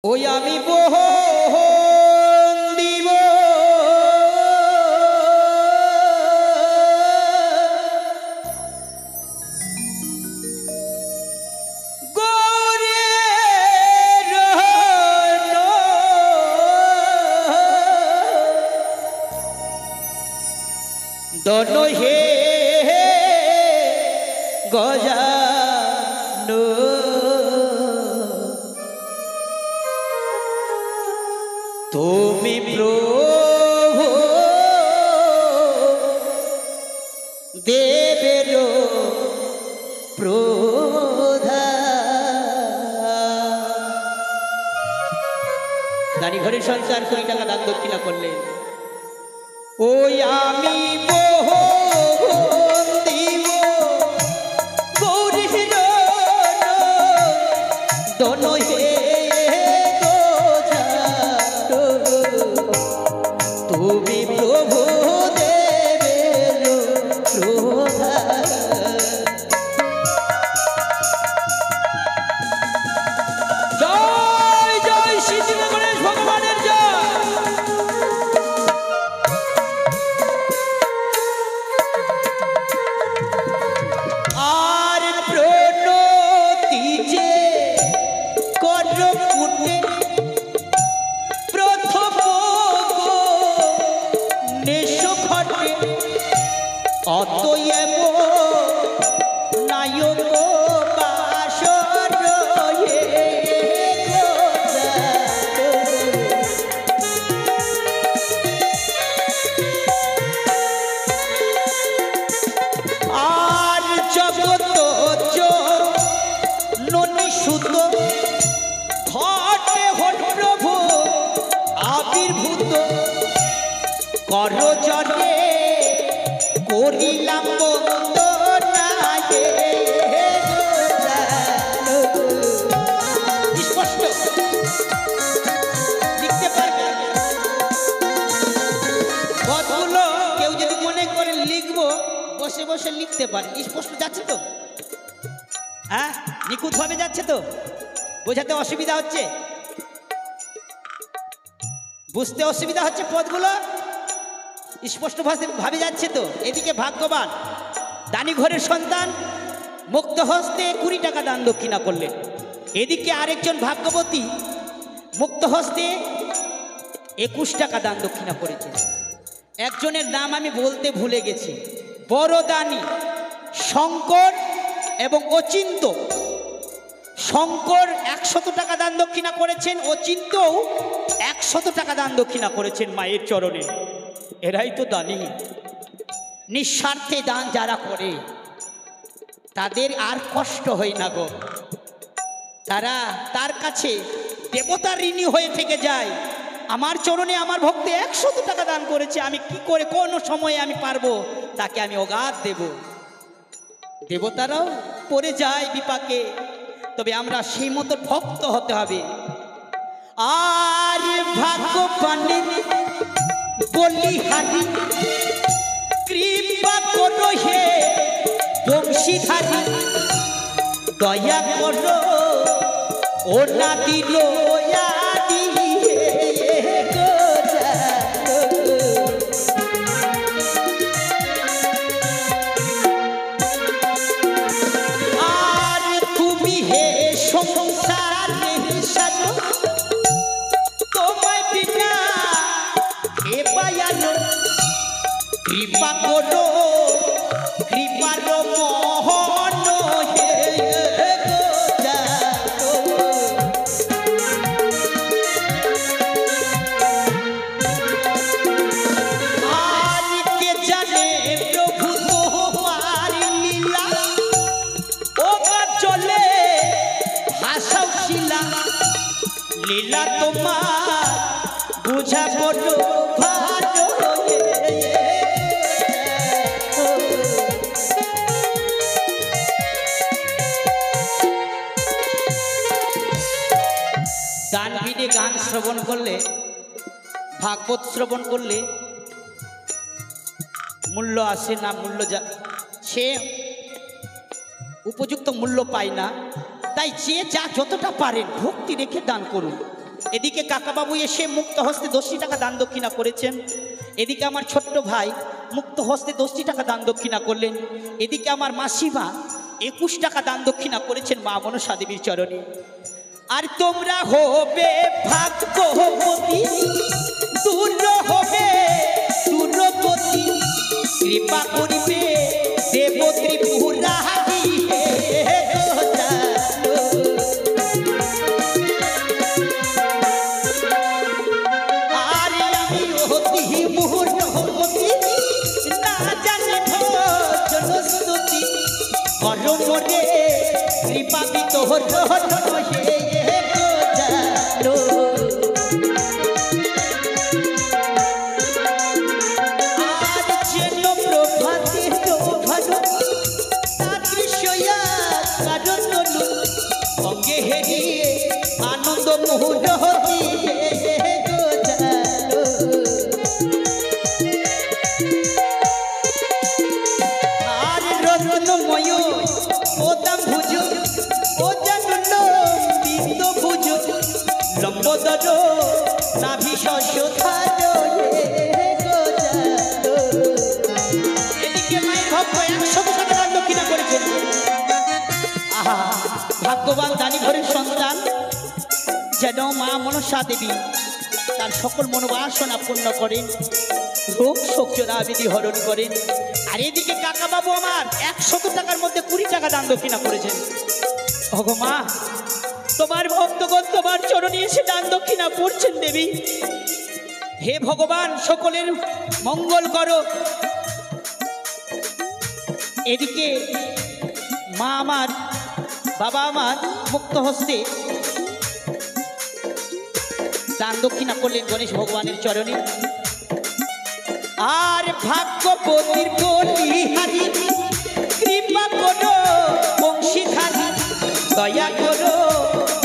ওই আমি বহন দিব दोनों हे गजानो तुमी प्रभु देवेरो प्रधान दानी घरे संसार 20 টাকা দান দক্ষিণা করলেন ওই আমি বহন দিব গৌরীর দোনো হে গোজাটো তুমি প্রভু দেবের প্রধান জয় জয় শ্রী গণেশ ভগবানের জয় অতএব নায়ক বাসর আর জগত ননি সুত ঘটে হট প্রভু আবির্ভূত করজনে করিলাম স্পষ্ট লিখতে পারবে পদগুলো কেউ যদি মনে করে লিখবো বসে বসে লিখতে পারে স্পষ্ট যাচ্ছে তো হ্যাঁ নিখুঁত ভাবে যাচ্ছে তো বোঝাতে অসুবিধা হচ্ছে বুঝতে অসুবিধা হচ্ছে পদগুলো স্পষ্ট ভাবে যাচ্ছে তো এদিকে ভাগ্যবান দানি ঘরের সন্তান মুক্ত হস্তে 20 টাকা দান দক্ষিণা করলেন এদিকে আরেকজন ভাগ্যবতী মুক্ত হস্তে 21 টাকা দান দক্ষিণা করেছে একজনের নাম আমি বলতে ভুলে গেছি বড় দানি শঙ্কর এবং অচিন্ত শঙ্কর 100 টাকা দান দক্ষিণা করেছেন অচিন্তও 100 টাকা দান দক্ষিণা করেছেন মায়ের চরণে এরাই তো দানি নিঃস্বার্থে দান যারা করে তাদের আর কষ্ট হয় না গো তারা তার কাছে দেবতার ঋণী হয়ে থেকে যায় আমার চরণে আমার ভক্ত 100 টাকা দান করেছে আমি কি করে কোন সময়ে আমি পারবো তাকে আমি অগাধ দেব দেবতারাও পড়ে যায় বিপাকে তবে আমরা সেই মতো ভক্ত হতে হবে আর ভাগ্যবানের বলিহারি কৃপা করো হে বংশীধারী দয়া করো ও না দিল আর তুমি হে সংসার সাজো তোমায় বিনা হে পায়ালো কৃপা করো কৃপার মোহন হে আর কে জানে প্রভু তোমার লীলা ও চলে হাসাও শিলা লীলা তোমার বুঝা বড় ভালো দানবিনে গান শ্রবণ করলে ভাগবত শ্রবণ করলে মূল্য আসে না মূল্য সে উপযুক্ত মূল্য পায় না তাই যে যা যতটা পারেন ভক্তি রেখে দান করুন এদিকে কাকাবাবু এসে মুক্ত হস্তে 10 টাকা দান দক্ষিণা করেছেন। এদিকে আমার ছোট্ট ভাই মুক্ত হস্তে 10 টাকা দান দক্ষিণা করলেন। এদিকে আমার মাসিমা 21 টাকা দান দক্ষিণা করেছেন মা মনসা দেবীর চরণে। আর তোমরা হবে ভাগ্যবতী, দূর হবে দূরবতী, কৃপা করিবে দেব ত্রিপুরারি আর আমি অতি মুহূর্তবতী, না জানি ভজন স্তুতি, করমরে কৃপা বিতোর আনন্দ মুহূর্ত আর রত্নময় ও দাম ভুজ ও জানুন বিন্দ ভুজ লম্বদর নাভি শস্যধার এদিকে মায়ের ভক্ত 100 টাকা দান দক্ষিণা করেছেন। আহা, ভাগ্যবান দানি ঘরের সন্তান যেন মা মনসা দেবী তার সকল মনোবাসনা পূর্ণ করেন, রোগ শোক জরাবিধি হরণ করেন। আর এদিকে কাকাবাবু আমার 100 টাকার মধ্যে 20 টাকা দান দক্ষিণা করেছেন। ওগো মা, তোমার ভক্তগণ তোমার চরণে এসে দান দক্ষিণা করছেন দেবী। হে ভগবান, সকলের মঙ্গল করো। এদিকে মা আমার, বাবা আমার মুক্ত হস্তে দান দক্ষিণা করলেন গণেশ ভগবানের চরণে। আর ভাগ্যবতীর বলিহারি কৃপা করো বংশীধারী, দয়া করো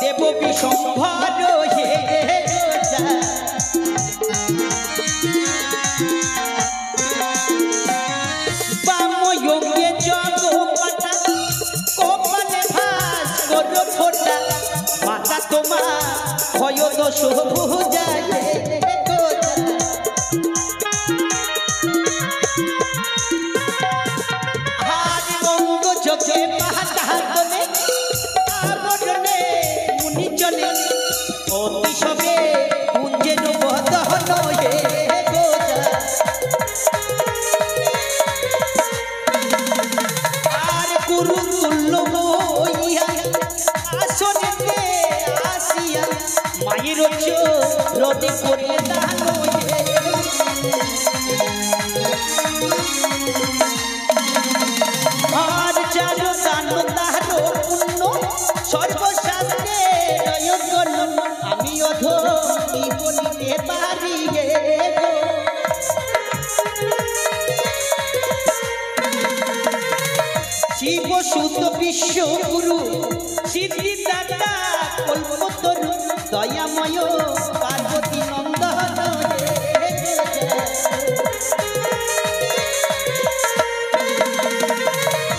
দেব বিশম্ভর হে বাময়ঙ্গে জগপাটা কপালে ভাস করো ফোটা, মাতা তোমার ভয় দোষ বুঝায় হারি অঙ্গ চোখে পাহাড়ে আবরণে মুনি চলে অতি সবে কুঞ্জের বদন হে আর গুরু তুল্য হইয়া আসনে আসিয়া মায়ের রদে করলে দান আর যার দান তাহার পুণ্য সর্বশাস্ত্রে আমি অধমি বলিতে পারি শিব সুত বিশ্বগুরু সিদ্ধিদাতা কল্পতরু দয়াময় পার্বতী নন্দন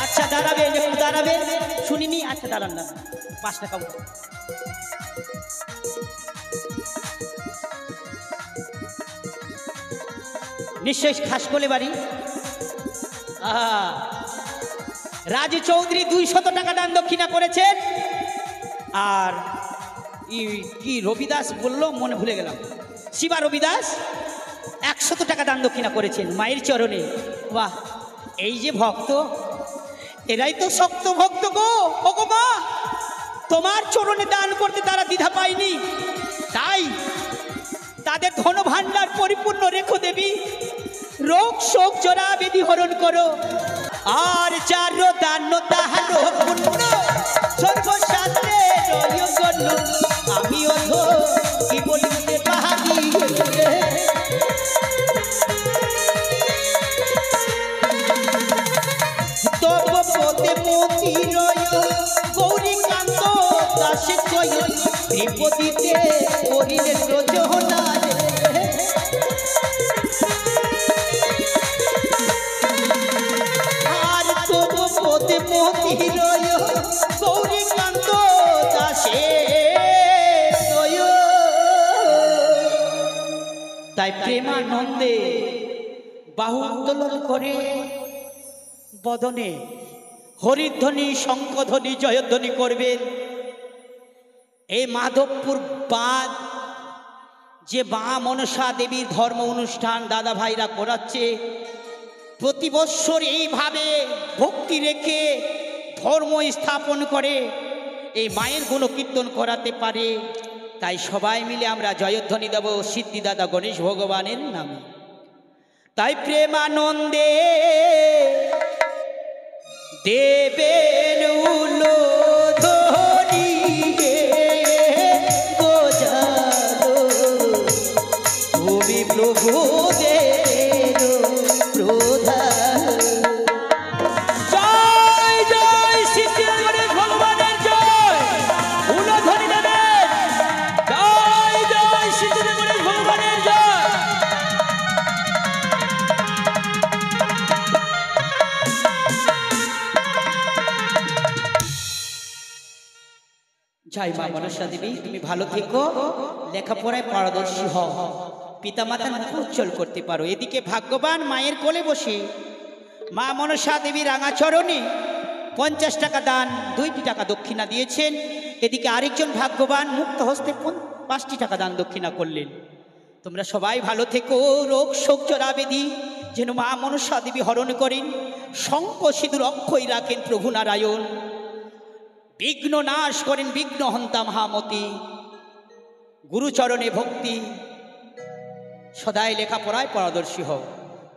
আচ্ছা দাঁড়াবেন, একটু দাঁড়াবেন, শুনিনি। আচ্ছা দাঁড়ান না, 5 টাকা নিশ্চয়ই খাসকলে বাড়ি। রাজু চৌধুরী 200 টাকা দান দক্ষিণা করেছেন। আর কি রবিদাস বললো মনে ভুলে গেলাম, শিবা রবিদাস 100 টাকা দান দক্ষিণা করেছেন মায়ের চরণে। বাহ, এই যে ভক্ত, এরাই তো শক্ত ভক্ত গো। ওগো মা, তোমার চরণে দান করতে তারা দ্বিধা পায়নি, তাই তাদের ধন ভাণ্ডার পরিপূর্ণ রেখো দেবী, রোগ শোক জরা বেদি হরণ করো। আর যার দান তাহার পুণ্য সর্বশাস্ত্রে আমি অধ কি বলিতে পারি তব পদে মতি রয় গৌরীকান্ত দাসে কয় বিপদীতে করিলে প্রযোজনা পদে মতি রয় গৌরীকান্ত দাসে তাই প্রেমানন্দে বাহু উত্তোলন করে বদনে হরিধ্বনি শঙ্খধ্বনি জয়ধ্বনি করবেন। এই মাধবপুর বাদ যে মা মনসা দেবীর ধর্ম অনুষ্ঠান দাদা ভাইরা করাচ্ছে, প্রতি বৎসর এইভাবে ভক্তি রেখে ধর্ম স্থাপন করে এই মায়ের গুণকীর্তন করাতে পারে। তাই সবাই মিলে আমরা জয়ধ্বনি দেব সিদ্ধিদাতা গণেশ ভগবানের নামে। তাই প্রেমানন্দে দেবেন উলোধ্বনি গোজালো, তুমি প্রভু দেবেন প্রধান। জয় জয় সিদ্ধিদাতা গণেশ ভগবানের জয়, উলোধ্বনি দেবেন। জয় জয় সিদ্ধিদাতা গণেশ ভগবানের জয়। জয় মা মনসা দেবী, তুমি ভালো থেকো, লেখাপড়ায় পারদর্শী হও, পিতামাতার মুখ উজ্জ্বল করতে পারো। এদিকে ভাগ্যবান মায়ের কোলে বসে মা মনসা দেবী রাঙাচরণে 50 টাকা দান, 2টি টাকা দক্ষিণা দিয়েছেন। এদিকে আরেকজন ভাগ্যবান মুক্ত হস্তে 5টি টাকা দান দক্ষিণা করলেন। তোমরা সবাই ভালো থেকো, রোগ শোক জরাবেদি যেন মা মনসা দেবী হরণ করেন, শঙ্খ সিঁদুর অক্ষয় রাখেন প্রভু নারায়ণ, বিঘ্ন নাশ করেন বিঘ্ন হন্তা মহামতি। গুরুচরণে ভক্তি, সদাই লেখাপড়ায় পারদর্শী হও।